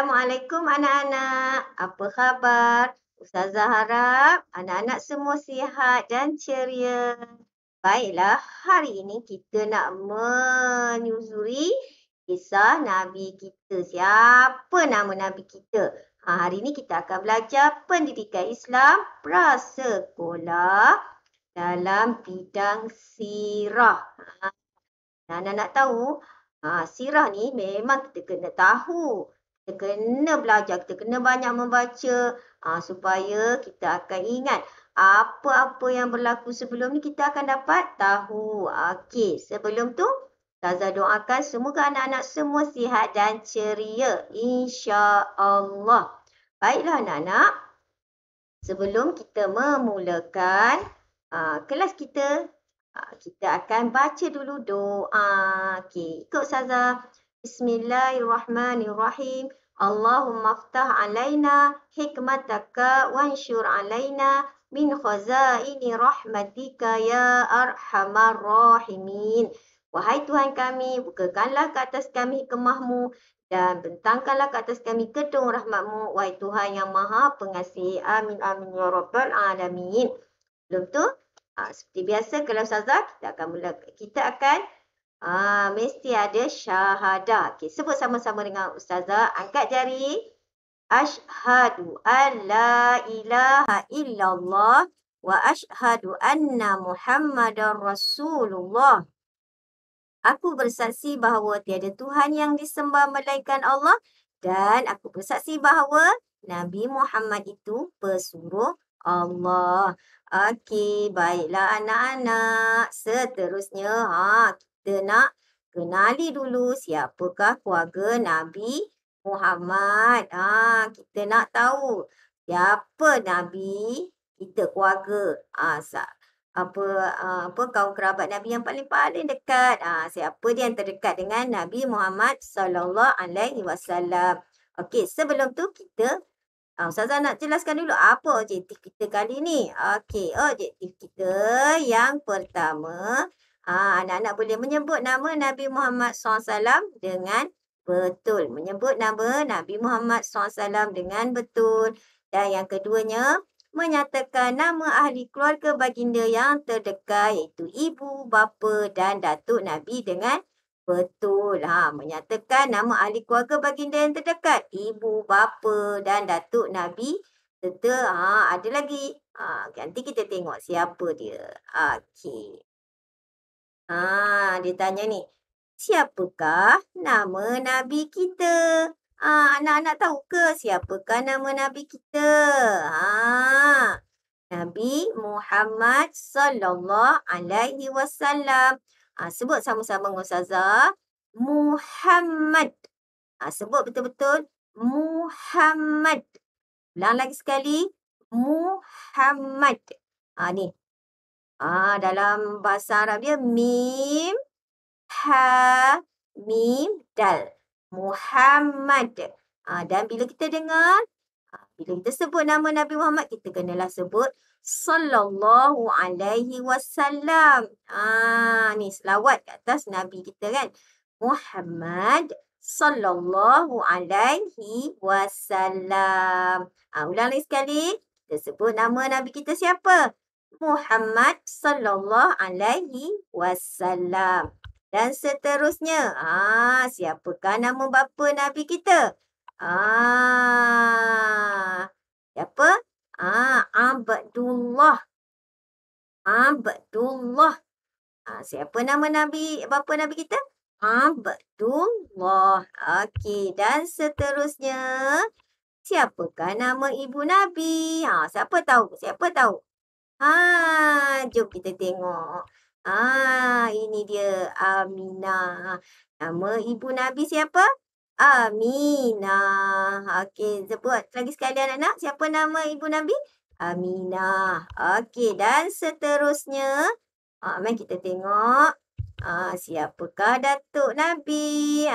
Assalamualaikum anak-anak. Apa khabar? Ustazah harap anak-anak semua sihat dan ceria. Baiklah, hari ini kita nak menyusuri kisah Nabi kita. Siapa nama Nabi kita? Hari ini kita akan belajar pendidikan Islam prasekolah dalam bidang sirah. Anak-anak nak tahu, sirah ni memang kita kena tahu. Kita kena belajar, kita kena banyak membaca supaya kita akan ingat apa-apa yang berlaku sebelum ni kita akan dapat tahu. Okey, sebelum tu Ustazah doakan semoga anak-anak semua sihat dan ceria. InsyaAllah. Baiklah anak-anak, sebelum kita memulakan kelas kita, kita akan baca dulu doa. Okey, ikut Ustazah. Bismillahirrahmanirrahim. Allahumma aftah alaina hikmataka wansyur alaina min khazaini rahmatika ya arhamar rahimin. Wahai Tuhan kami, bukakanlah ke atas kami hikmahmu dan bentangkanlah ke atas kami kedung rahmatmu. Wahai Tuhan yang maha pengasih. Amin amin ya rabbal alamin. Belum tu, seperti biasa kalau Ustazah kita akan mesti ada syahadah. Okey, sebut sama-sama dengan Ustazah. Angkat jari. Asyhadu an la ilaha illallah wa asyhadu anna Muhammadar Rasulullah. Aku bersaksi bahawa tiada Tuhan yang disembah melainkan Allah dan aku bersaksi bahawa Nabi Muhammad itu pesuruh Allah. Okey, baiklah anak-anak. Seterusnya, kita nak kenali dulu siapakah keluarga Nabi Muhammad. Kita nak tahu siapa Nabi kita keluarga. Kaum kerabat Nabi yang paling dekat. Siapa dia yang terdekat dengan Nabi Muhammad sallallahu alaihi wasallam. Okey, sebelum tu kita Ustazah nak jelaskan dulu apa objektif kita kali ni. Okey, objektif kita yang pertama, anak-anak boleh menyebut nama Nabi Muhammad SAW dengan betul. Menyebut nama Nabi Muhammad SAW dengan betul. Dan yang keduanya, menyatakan nama ahli keluarga baginda yang terdekat iaitu ibu, bapa dan datuk Nabi dengan betul. Menyatakan nama ahli keluarga baginda yang terdekat, ibu, bapa dan datuk Nabi. Serta ada lagi. Nanti kita tengok siapa dia. Okey. Dia tanya ni, siapakah nama Nabi kita? Anak-anak tahu ke siapakah nama Nabi kita? Nabi Muhammad sallallahu alaihi wasallam. Sebut sama-sama dengan Ustazah. Muhammad. Sebut betul-betul. Muhammad. Ulang lagi sekali. Muhammad. Ni. Dalam bahasa Arab dia mim, ha, mim, dal. Muhammad. Dan bila kita dengar, bila kita sebut nama Nabi Muhammad, kita kenalah sebut sallallahu alaihi wasallam. Ni selawat ke atas Nabi kita kan. Muhammad sallallahu alaihi wasallam. Ulang lagi sekali. Kita sebut nama Nabi kita siapa? Muhammad sallallahu alaihi wasallam. Dan seterusnya, siapakah nama bapa Nabi kita? Siapa? Abdullah. Abdullah. Siapa nama bapa Nabi kita? Abdullah. Okey, dan seterusnya, siapakah nama ibu Nabi? Siapa tahu? Siapa tahu? Jom kita tengok. Ini dia Aminah. Nama ibu Nabi siapa? Aminah. Okey, sebut lagi sekali anak-anak. Siapa nama ibu Nabi? Aminah. Okey, dan seterusnya, mari kita tengok. Siapakah datuk Nabi?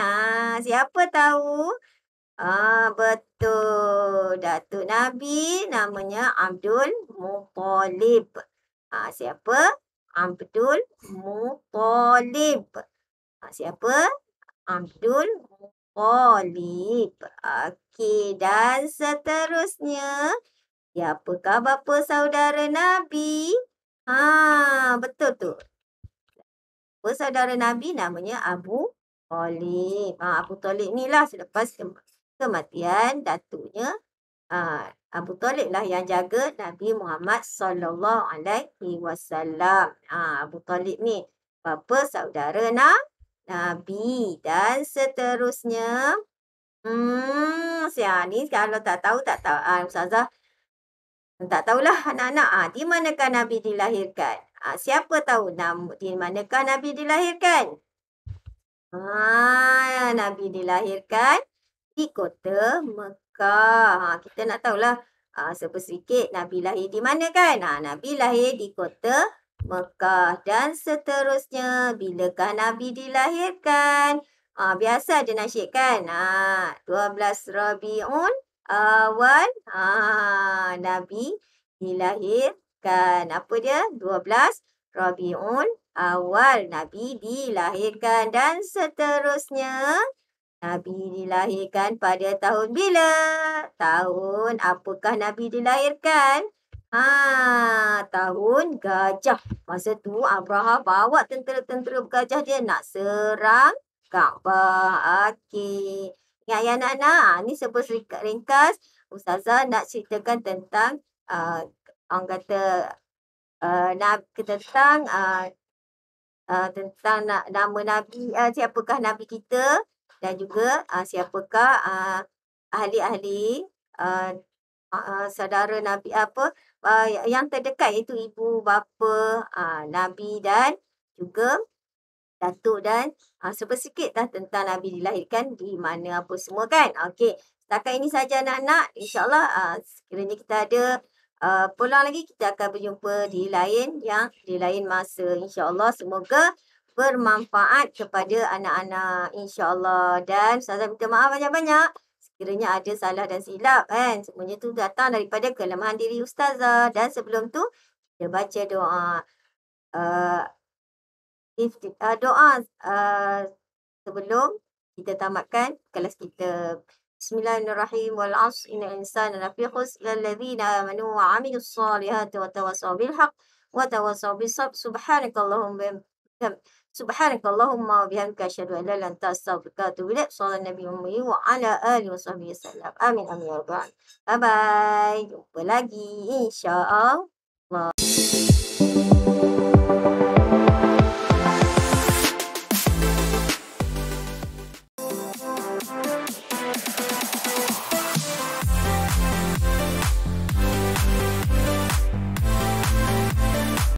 Siapa tahu? Betul. Datuk Nabi namanya Abdul Muttalib. Siapa? Abdul Muttalib. Siapa? Abdul Thalib. Okey, dan seterusnya, siapakah bapa saudara Nabi? Betul tu. Bapa saudara Nabi namanya Abu Thalib. Abu Thalib ni lah selepas kematian datuknya, Abu Thalib lah yang jaga Nabi Muhammad sallallahu alaihi wasallam. Abu Thalib ni bapa saudara Nabi. Dan seterusnya, ni kalau tak tahu, Ustazah tak tahulah anak-anak. Di manakah Nabi dilahirkan? Siapa tahu di manakah Nabi dilahirkan? Nabi dilahirkan di kota Mekah. Kita nak tahulah sedikit Nabi lahir di mana kan? Nabi lahir di kota Mekah. Dan seterusnya, bilakah Nabi dilahirkan? Biasa ada nasyid kan? 12 Rabiul Awal. Nabi dilahirkan. Apa dia? 12 Rabiul Awal Nabi dilahirkan. Dan seterusnya, Nabi dilahirkan pada tahun bila? Tahun apakah Nabi dilahirkan? Tahun gajah. Masa tu Abraha bawa tentera-tentera bergajah dia nak serang Kaabah. Okey. Ingat ya anak-anak? Ni sedikit ringkas. Ustazah nak ceritakan tentang orang kata tentang nama Nabi, siapakah Nabi kita dan juga siapakah ahli-ahli saudara Nabi yang terdekat, iaitu ibu bapa Nabi dan juga datuk, dan sikit dah tentang Nabi dilahirkan di mana apa semua kan. Okey, setakat ini saja anak-anak. InsyaAllah sekiranya kita ada peluang lagi, kita akan berjumpa di lain masa. InsyaAllah semoga bermanfaat kepada anak-anak. InsyaAllah. Dan Ustazah minta maaf banyak-banyak sekiranya ada salah dan silap kan. Semuanya tu datang daripada kelemahan diri Ustazah. Dan sebelum tu, kita baca doa. Doa sebelum kita tamatkan kelas kita. Bismillahirrahmanirrahim. Wal 'asr innal insana lafi khusr illa alladhina amanu wa 'amilus solihati wa tawassaw bil haqq wa tawassaw bis sabr. Subhanakallahumma wa bihamdika asyhadu an la ilaha illa anta astaghfiruka wa atubu ilaik. Shallallahu nabi Muhammad wa ala alihi washabbihi wasallam. Amin amin ya rabbal alamin. Bye bye. Jumpa lagi insya-Allah.